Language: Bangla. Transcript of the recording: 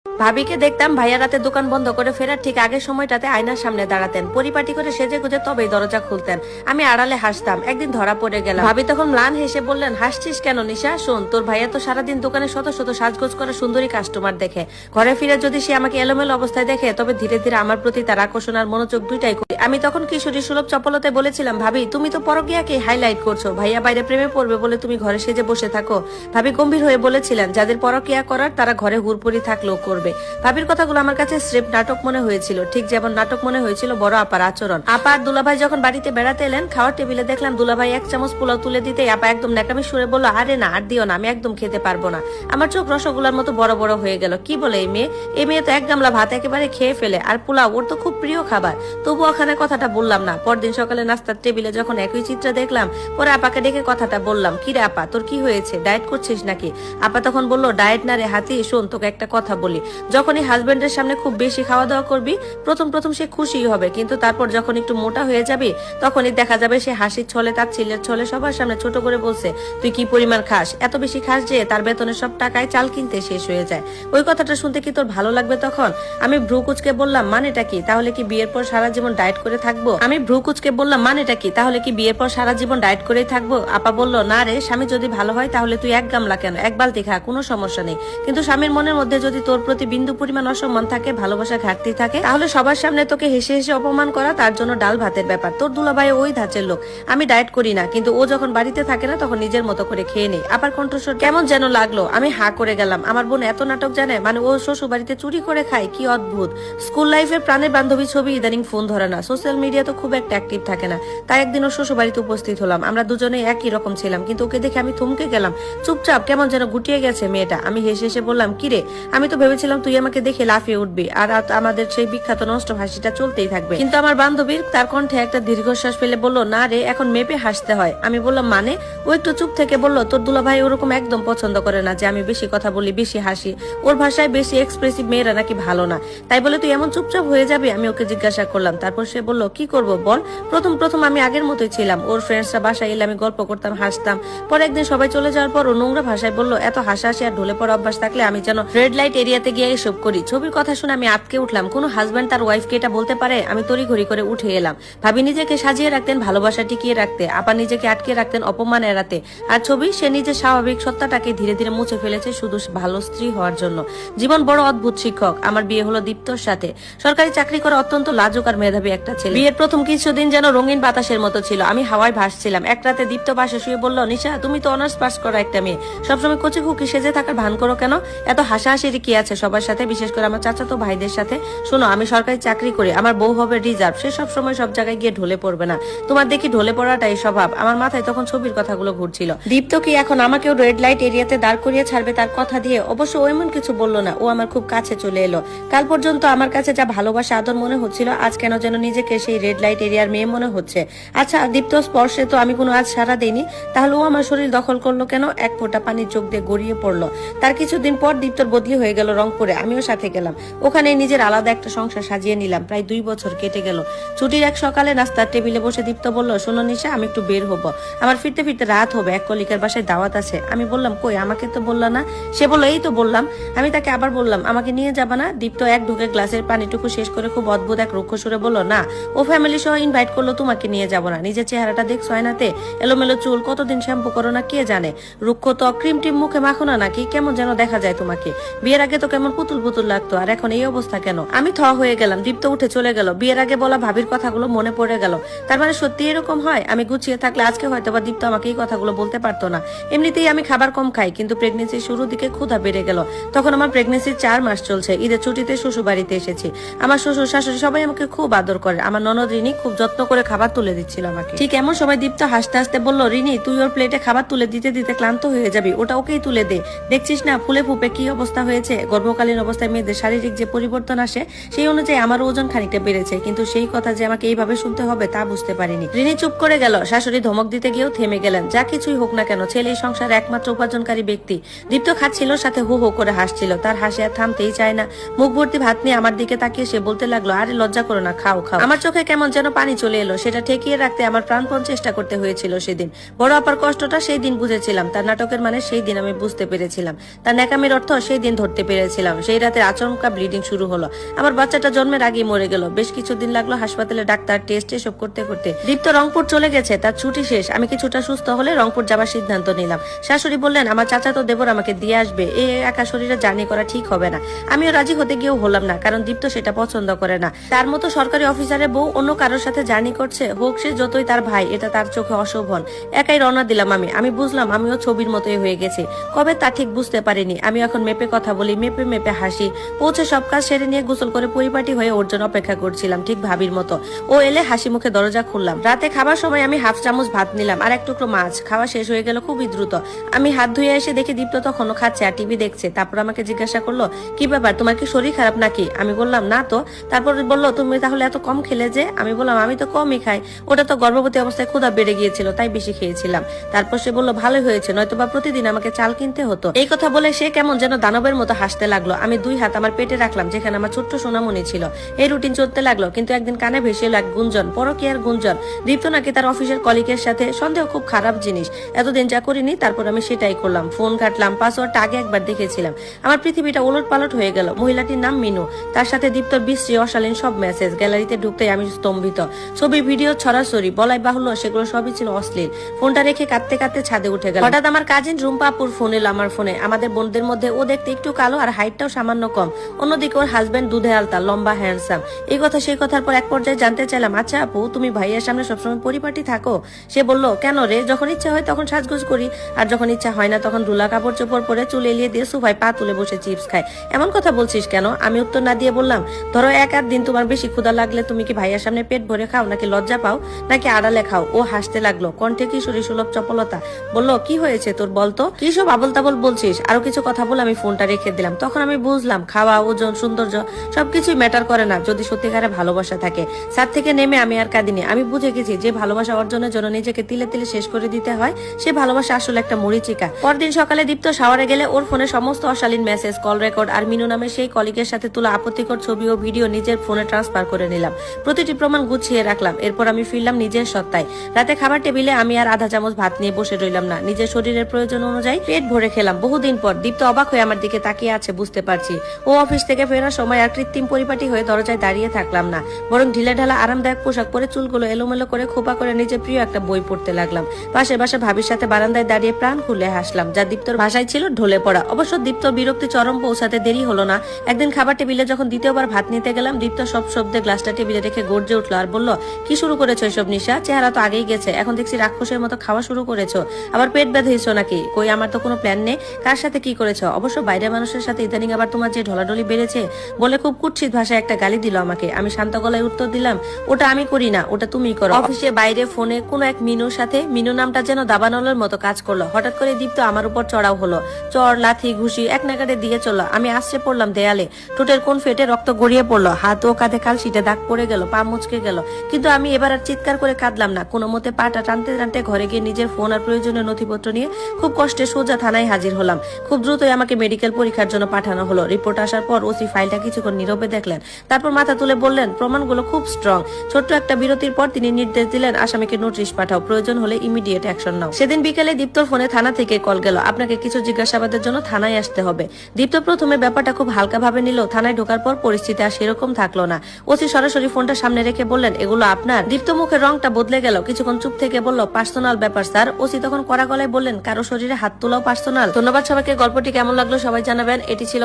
ভাবিকে দেখতাম ভাইয়া রাতে দোকান বন্ধ করে ফেরার ঠিক আগের সময়টাতে আয়নার সামনে দাঁড়াতেন, পরিপাটি করে সেজে গুজে তবেই দরজা খুলতেন। আমি আড়ালে হাসতাম। একদিন ধরা পড়ে গেলাম। ভাবি তখন ম্লান হেসে বললেন, হাসছিস কেন নিশা? শোন, তোর ভাইয়া তো সারাদিন দোকানে শত শত সাজগোজ করা সুন্দরী কাস্টমার দেখে। ঘরে ফিরে যদি সে আমাকে এলোমেলো অবস্থায় দেখে, তবে ধীরে ধীরে আমার প্রতি তার আকর্ষণ আর মনোযোগ দুইটাই করি। আমি তখন কিশোরী সুলভ চপলতায় বলেছিলাম, ভাবি তুমি তো পরকীয়াকে হাইলাইট করছো, ভাইয়া বাইরে প্রেমে পড়বে বলে তুমি ঘরে সেজে বসে থাকো। ভাবি গম্ভীর হয়ে বলেছিলেন, যাদের পরকীয়া করার তারা ঘরে হুড়পুরি থাকলেও করবে। ভাবির কথাগুলো আমার কাছে স্রেফ নাটক মনে হয়েছিল, ঠিক যেমন নাটক মনে হয়েছিল বড় আপার আচরণ। আপা আর দুলাভাই যখন বাড়িতে বেড়াতে এলেন, খাওয়ার টেবিলে দেখলাম দুলাভাই এক চামচ পোলাও তুলে দিতে আপা একদম ন্যাকামি সুরে বলল, আরে না, আর দিও না, আমি একদম খেতে পারবো না। আমার চোখ রসগোল্লার মতো বড় বড় হয়ে গেল। কি বলে এই মেয়ে? এই মেয়ে তো এক গামলা ভাত একেবারে খেয়ে ফেলে, আর পোলাও ওর তো খুব প্রিয় খাবার। তবু ওখানে কথাটা বললাম না। পরদিন সকালে নাস্তার টেবিলে যখন একই চিত্র দেখলাম, পরে আপাকে ডেকে কথাটা বললাম, কি রে আপা, তোর কি হয়েছে? ডায়েট করছিস নাকি? আপা তখন বলল, ডায়েট না রে হাতি, শোন তোকে একটা কথা বলি, যখনই হাজবেন্ডের সামনে খুব বেশি খাওয়া দাওয়া করবি, প্রথম প্রথম সে খুশি হবে, কিন্তু তারপর যখন একটু মোটা হয়ে যাবি, তখনই দেখা যাবে সে হাসির ছলে, তার ছিলের ছলে সবার সামনে ছোট করে বলছে, তুই কি পরিমাণ খাস, এত বেশি খাস যে তার বেতনের সব টাকায় চাল কিনতে শেষ হয়ে যায়। ওই কথাটা শুনতে কি তোর ভালো লাগবে? তখন আমি ভ্রু কুচকে বললাম, মানেটা কি? তাহলে কি বিয়ের পর সারা জীবন ডায়েট করে থাকবো? আমি ভ্রু কুচকে বললাম, মানেটা কি? তাহলে কি বিয়ের পর সারা জীবন ডায়েট করেই থাকবো? আপা বলল, না রে, স্বামী যদি ভালো হয় তাহলে তুই এক গামলা কেন, এক বালতি খা, কোনো সমস্যা নেই। কিন্তু স্বামীর মনের মধ্যে যদি তোর প্রতি বিন্দু পরিমাণ অসম্মান থাকে, ভালোবাসা ঘাটতি থাকে, তাহলে সবার সামনে তোকে হেসে হেসে অপমান করা তার জন্য ডাল ভাতের ব্যাপার। তোর দুলাভাই ওই ধাঁচের লোক। আমি ডায়েট করি না, কিন্তু ও যখন বাড়িতে থাকে না তখন নিজের মতো করে খেয়ে নেই। আবার কণ্ঠস্বর কেমন যেন লাগলো। আমি হা করে গেলাম। আমার বোন এত নাটক জানে? মানে ও শ্বশুর বাড়িতে চুরি করে খায়? কি অদ্ভুত। স্কুল লাইফের প্রাণের বান্ধবী ছবি ইদানিং ফোন ধরে না, সোশ্যাল মিডিয়া তো খুব একটা অ্যাক্টিভ থাকে না। তাই একদিন ওর শ্বশুর বাড়িতে উপস্থিত হলাম। আমরা দুজনে একই রকম ছিলাম, কিন্তু ওকে দেখে আমি থমকে গেলাম। চুপচাপ কেমন যেন গুটিয়ে গেছে মেয়েটা। আমি হেসে হেসে বললাম, কিরে, আমি তো ভেবেছিলাম তুই আমাকে দেখে লাফিয়ে উঠবি আর আমাদের সেই বিখ্যাত নষ্ট হাসিটা চলতেই থাকবে। কিন্তু আমার বান্ধবীর তার কণ্ঠে একটা দীর্ঘশ্বাস ফেলে বলল, না রে, এখন মেপে হাসতে হয়। আমি বললাম, মানে? ও একটু চুপ থেকে বলল, তোর দুলাভাই ওরকম একদম পছন্দ করে না যে আমি বেশি কথা বলি, বেশি হাসি। ওর ভাষায় বেশি এক্সপ্রেসিভ মেয়েরা নাকি ভালো না। তাই বলে তুই এমন চুপচাপ হয়ে যাবি? আমি ওকে জিজ্ঞাসা করলাম। তারপর সে বলল, কি করব বল? প্রথম প্রথম আমি আগের মতোই ছিলাম। ওর ফ্রেন্ডসরা বাসায় এলে আমি গল্প করতাম, হাসতাম। পরে একদিন সবাই চলে যাওয়ার পর ও নোংরা ভাষায় বলল, এত হাসাহাসি আর ঢলে পড়া অভ্যাস থাকলে আমি যেন রেড লাইট এরিয়াতে গিয়ে এসব করি। ছবির কথা শুনে আমি আটকে উঠলাম। কোন হাজবেন্ড তার ওয়াইফকে এটা বলতে পারে? আমি তড়িঘড়ি করে উঠে এলাম। ভাবি নিজেকে সাজিয়ে রাখতেন ভালোবাসা টিকিয়ে রাখতে, আপা নিজেকে আটকে রাখতেন অপমান এড়াতে, আর ছবি সে নিজের স্বাভাবিক সত্তাটাকে ধীরে ধীরে মুছে ফেলেছে শুধু ভালো স্ত্রী হওয়ার জন্য। জীবন বড় অদ্ভুত শিক্ষক। আমার বিয়ে হলো দীপ্তর সাথে। সরকারি চাকরি করা অত্যন্ত লাজুক আর মেধাবী একটা ছেলে। বিয়ের প্রথম কিছুদিন যেন রঙিন বাতাসের মতো ছিল। আমি হাওয়ায় ভাসছিলাম। এক রাতে দীপ্ত পাশে শুয়ে বলল, নিশা, তুমি তো অনার্স পাস করা একটা মেয়ে, সবসময় কচি খুকি সেজে থাকার ভান করো কেন? এত হাসাহাসির কি আছে সবার সাথে, বিশেষ করে আমার চাচাতো ভাইদের সাথে? শোনো, আমি সরকারি চাকরি করি, আমার বউ হবে রিজার্ভ, সে সবসময় সব জায়গায় গিয়ে ঢলে পড়বে না। তোমার দেখি ঢলে পড়াটাই স্বভাব। আমার মাথায় তখন ছবির কথাগুলো ঘুরছিল। দীপ্ত কি এখন আমাকেও রেড লাইট এরিয়াতে দাঁড় করিয়ে ছাড়বে তার কথা দিয়ে? অবশ্য ও এমন কিছু বললো না। ও আমার খুব কাছে চলে এলো। কাল পর্যন্ত আমার কাছে যা ভালোবাসা আদর মনে হচ্ছিল, আজ কেন যেন নিজেকে সেই রেড লাইট এরিয়ার মেয়ে মনে হচ্ছে। আচ্ছা, দীপ্ত স্পর্শে তো আমি কোনো আজ সারা দেইনি, তাহলে ও আমার শরীর দখল করলো কেন? এক ফোঁটা পানি চোখ দিয়ে গড়িয়ে পড়লো। তার কিছুদিন পর দীপ্তর বদলি হয়ে গেল রংপুরে। আমিও সাথে গেলাম। ওখানে নিজের আলাদা একটা সংসার সাজিয়ে নিলাম। প্রায় 2 বছর কেটে গেল। ছুটির এক সকালে নাস্তার টেবিলে বসে দীপ্ত বলল, শোনো নিশা, আমি একটু বের হবো, আমার ফিরতে ফিরতে রাত হবে, এক কলিকার বাসায় দাওয়াত আছে। আমি বললাম, কই, আমাকে তো বললা না? সে বলল, এই তো বললাম। আমি তাকে আবার বললাম, আমাকে নিয়ে যাবা না? দীপ্ত এক ঢুকে গ্লাসের পানিটুকু শেষ করে খুব অদ্ভুত এক রুক্ষ সুরে বলল, না, ও ফ্যামিলি সহ ইনভাইট করলো, তোমাকে নিয়ে যাবো না। নিজের চেহারাটা দেখছো আয়নাতে? এলোমেলো চুল, কতদিন শ্যাম্পু করো না কে জানে। রুক্ষ তো ক্রিম টিম মুখে মাখো না নাকি? কেমন যেন দেখা যায় তোমাকে। বিয়ের আগে তো কেমন পুতুল পুতুল লাগতো, আর এখন এই অবস্থা কেন? আমি থ হয়ে গেলাম। দীপ্ত উঠে চলে গেল। বিয়ের আগে বলা ভাবির কথাগুলো মনে পড়ে গেল। তার মানে সত্যি এরকম হয়? আমি গুছিয়ে থাকলে আজকে হয়তো বা দীপ্ত আমাকে এই কথাগুলো বলতে পারতো না। এমনিতেই আমি খাবার কম খাই, কিন্তু প্রেগনেন্সির শুরুর দিকে ক্ষুধা বেড়ে গেল। তখন আমার প্রেগনেন্সির 4 মাস চলছে। ঈদের ছুটিতে শ্বশুর বাড়িতে এসেছি। আমার শ্বশুর শাশুড়ি সবাই আমাকে খুব আদর করে। আমার ননদ রিনি খুব যত্ন করে খাবার তুলে দিচ্ছিল আমাকে। ঠিক এমন সময় দীপ্ত হাসতে হাসতে বলল, রিনি, তুই ওর প্লেটে খাবার তুলে দিতে দিতে ক্লান্ত হয়ে যাবি, ওটা ওকেই তুলে দে। দেখছিস না ফুলে ফুপে কি অবস্থা হয়েছে? গর্ভকালীন অবস্থায় মেয়েদের শারীরিক যে পরিবর্তন আসে, সেই অনুযায়ী আমার ওজন খানিকটা বেড়েছে, কিন্তু সেই কথা যে আমাকে এইভাবে শুনতে হবে তা বুঝতে পারিনি। রিনি চুপ করে গেল। শাশুড়ি ধমক দিতে গিয়েও থেমে গেলেন। যা কিছুই হোক না কেন, ছেলে সংসার একমাত্র উপার্জনকারী ব্যক্তি। দীপ্ত খাচ্ছিল, সাথে হু হু করে হাসছিল। তার হাসি আর থামতেই চায় না। মুখ ভর্তি ভাত নিয়ে আমার দিকে তাকিয়ে সে বলতে লাগলো, আরে লজ্জা করো না, খাও খাও। আমার চোখে কেমন যেন পানি চলে এলো। সেটা ঠেকিয়ে রাখতে আমার প্রাণপণ চেষ্টা করতে হয়েছিল সেদিন। বড় আপার কষ্টটা সেই দিন বুঝেছিলাম, তার নাটকের মানে সেই দিন আমি বুঝতে পেরেছিলাম, তার ন্যাকামির অর্থ সেই দিন ধরতে পেরেছি। ফেলেছিলাম। সেই রাতে আচমকা ব্লিডিং শুরু হলো। আমার বাচ্চাটা জন্মের আগেই মরে গেল। বেশ কিছুদিন লাগলো হাসপাতালে ডাক্তার, টেস্ট এসব করতে করতে। দীপ্ত রংপুর চলে গেছে, তার ছুটি শেষ। আমি কিছুটা সুস্থ হলে রংপুর যাবার সিদ্ধান্ত নিলাম। শাশুড়ি বললেন আমার চাচাতো দেবর আমাকে দিয়ে আসবে, একা শরীরে জার্নি করা ঠিক হবে না। আমিও রাজি হতে গিয়েও হলাম না, কারণ দীপ্ত সেটা পছন্দ করে না। তার মতো সরকারি অফিসারের বউ অন্য কারোর সাথে জার্নি করছে, হোক সে যতই তার ভাই, এটা তার চোখে অশোভন। একাই রওনা দিলাম আমি বুঝলাম আমিও ছবির মতোই হয়ে গেছি। কবে তা ঠিক বুঝতে পারিনি। আমি এখন মেপে কথা বলি, মেপে মেপে হাসি। পৌঁছে সব কাজ সেরে নিয়ে গোসল করে পরিপাটি হয়ে ওর জন্য অপেক্ষা করছিলাম, ঠিক ভাবির মতো। ও এলে হাসি মুখে দরজা খুললাম। রাতে খাবার সময় আমি হাফ চামচ ভাত নিলাম আর এক টুকরো মাছ। খাওয়া শেষ হয়ে গেল খুবই দ্রুত। আমি হাত ধুয়ে এসে দেখি দীপ্ত তখনও খাচ্ছে আর টিভি দেখছে। তারপর আমাকে জিজ্ঞাসা করলো, কি ব্যাপার, তোমার কি শরীর খারাপ নাকি? আমি বললাম না তো। তারপর বললো, তুমি তাহলে এত কম খেলে যে? আমি বললাম আমি তো কমই খাই, ওটা তো গর্ভবতী অবস্থায় ক্ষুধা বেড়ে গিয়েছিল, তাই বেশি খেয়েছিলাম। তারপর সে বললো, ভালোই হয়েছে, নয়তোবা প্রতিদিন আমাকে চাল কিনতে হতো। এই কথা বলে সে কেমন যেন দানবের মতো হাসতে লাগলো। আমি দুই হাত আমার পেটে রাখলাম, যেখানে আমার ছোট্ট সোনামণি ছিল। এই রুটিন চলতে লাগলো, কিন্তু একদিন কানে ভেসে এলো এক গুঞ্জন, পরকীয়ার গুঞ্জন। দীপ্ত নাকি তার অফিসের কলিগের সাথে। সন্দেহ খুব খারাপ জিনিস, এতদিন যা করিনি। তারপর আমি সেটাই করলাম, ফোন কাটলাম। পাসওয়ার্ডটা আগে একবার দেখেছিলাম। আমার পৃথিবীটা ওলট পালট হয়ে গেল। মহিলাটির নাম মিনু, তার সাথে দীপ্তর বিশ্রী অশালীন সব মেসেজ। গ্যালারিতে ঢুকতেই আমি স্তম্ভিত। ছবি ভিডিও ছড়াছড়ি, বলাই বাহুল্য সেগুলো সবই ছিল অশ্লীল। ফোনটা রেখে কাঁদতে কাঁদতে ছাদে উঠে গেল। হঠাৎ আমার কাজিন রুম্পা আপুর ফোন এলো আমার ফোনে। আমাদের বোনদের মধ্যে ও দেখতে একটু কালো আর হাইটটাও সামান্য কম। অন্যদিকে ওর হাজবেন্ড দুধে আলতা, লম্বা, হ্যান্ডসাম। এই কথা সেই কথার পর এক পর্যায়ে জানতে চাইলাম, আচ্ছা আপু, তুমি ভাইয়ের সামনে সবসময় পরিপাটি থাকো? সে বলল, কেন রে, যখন ইচ্ছা হয় তখন সাজগোজ করি, আর যখন ইচ্ছা হয় না তখন ধুলা কাপড় চোপড় পরে চুল এলিয়ে দিয়ে সোফায় পা তুলে বসে চিপস খায়। এমন কথা বলছিস কেন? আমি উত্তর না দিয়ে বললাম, ধরো এক আধ দিন তোমার বেশি ক্ষুধা লাগলে তুমি কি ভাইয়ার সামনে পেট ভরে খাও, নাকি লজ্জা পাও, নাকি আড়ালে খাও? ও হাসতে লাগলো, কণ্ঠে কিশোরী সুলভ চপলতা। বলল, কি হয়েছে তোর, বলতো? কি সব আবল তাবল বলছিস? আরো কিছু কথা বলে আমি ফোনটা রেখে দিলাম। তখন আমি বুঝলাম খাওয়া, ওজন, সৌন্দর্য সবকিছুই ম্যাটার করে না যদি সত্যিকারে ভালোবাসা থাকে। ছাদ থেকে নেমে আমি আর কাঁদিনি। আমি বুঝে গেছি যে ভালোবাসা অর্জনের জন্য নিজেকে তিলে তিলে শেষ করে দিতে হয়, সে ভালোবাসা আসলে একটা মরিচিকা। পরদিন সকালে দীপ্ত শাওয়ারে গেলে ওর ফোনে সমস্ত অশালীন মেসেজ, কল রেকর্ড আর মিনু নামে সেই কলিগের সাথে তোলা আপত্তিকর ছবি ও ভিডিও নিজের ফোনে ট্রান্সফার করে নিলাম। প্রতিটি প্রমাণ গুছিয়ে রাখলাম। এরপর আমি ফিরলাম নিজের সত্তায়। রাতে খাবার টেবিলে আমি আর আধা চামচ ভাত নিয়ে বসে রইলাম না, নিজের শরীরের প্রয়োজন অনুযায়ী পেট ভরে খেলাম। বহুদিন পর দীপ্ত অবাক হয়ে আমার দিকে তাকিয়ে আছে, বুঝতে পারছি। ও অফিস থেকে ফেরার সময় আর কৃত্রিম পরিপাটি হয়ে দরজায় দাঁড়িয়ে থাকলাম না, বরং ঢিলে ঢালা আরামদায়ক পোশাক পরে চুলগুলো এলোমেলো করে খোপা করে নিজের প্রিয় একটা বই পড়তে লাগলাম। পাশে বাসা ভাবির সাথে বারান্দায় দাঁড়িয়ে প্রাণ খুলে হাসলাম, যা দীপ্তর ভাষায় ছিল ঢলে পড়া। অবশ্য দীপ্ত বিরক্তি চরম পৌঁছাতে দেরি হলো না। একদিন খাবার টেবিলে যখন দ্বিতীয়বার ভাত নিতে গেলাম, দীপ্ত সব শব্দে গ্লাসটা টেবিলে রেখে গর্জে উঠলো আর বলল, কি শুরু করেছো এসব নিশা? চেহারা তো আগেই গেছে, এখন দেখছি রাক্ষসের মতো খাওয়া শুরু করেছো। আবার পেট বেঁধেছো নাকি? কই, আমার তো কোনো প্ল্যান নেই। কার সাথে কি করেছো? অবশ্য বাইরের মানুষের সাথে ইদানিং আবার তোমার যে ঢলাঢলি বেড়েছে, বলে খুব কুৎসিত ভাষায় একটা গালি দিল আমাকে। আমি শান্ত গলায় উত্তর দিলাম, ওটা আমি করি না, ওটা তুমি করো। অফিসে বাইরে ফোনে কোনো এক মিনুর সাথে। মিনু নামটা যেন দাবানলের মতো কাজ করলো। হঠাৎ করে দীপ্ত আমার উপর চড়াও হলো, চর, লাথি, ঘুষি এক নাগাড়ে দিয়ে চললো। আমি আশ্রে পড়লাম দেয়ালে, ঠোঁটের কোন ফেটে রক্ত গড়িয়ে পড়লো, হাত ও কাঁধে কালশিটে দাগ পড়ে গেল, পা মুচকে গেল। কিন্তু আমি এবার আর চিৎকার করে কাঁদলাম না, কোনো মতে পাটা টানতে টানতে ঘরে গিয়ে নিজের ফোন আর প্রয়োজনীয় নথিপত্র নিয়ে খুব কষ্টে সোজা থানায় হাজির হলাম। খুব দ্রুতই আমাকে মেডিকেল পরীক্ষার জন্য পাঠানো হলো। রিপোর্ট আসার পর ওসি ফাইলটা কিছুক্ষণ নীরবে দেখলেন, তারপর মাথা তুলে বললেন, প্রমাণগুলো খুব স্ট্রং। ছোট্ট একটা বিরতির পর তিনি নির্দেশ দিলেন, আসামিকে নোটিশ পাঠাও, প্রয়োজন হলে ইমিডিয়েট অ্যাকশন নাও। সেদিন বিকেলে দীপ্তর ফোনে থানা থেকে কল গেল, আপনাকে কিছু জিজ্ঞাসাবাদের জন্য থানায় আসতে হবে। দীপ্ত প্রথমে ব্যাপারটা খুব হালকা ভাবে নিল। থানায় ঢোকার পর পরিস্থিতি আর সেরকম থাকলো না। ওসি সরাসরি ফোনটা সামনে রেখে বললেন, এগুলো আপনার? দীপ্ত মুখের রংটা বদলে গেল। কিছুক্ষণ চুপ থেকে বলল, পার্সোনাল ব্যাপার স্যার। ওসি তখন কড়া গলায় বললেন, কারো শরীরে হাত তোলাও পার্সোনাল? ধন্যবাদ সবাইকে। গল্পটি কেমন লাগলো সবাই জানাবেন। এটি ছিল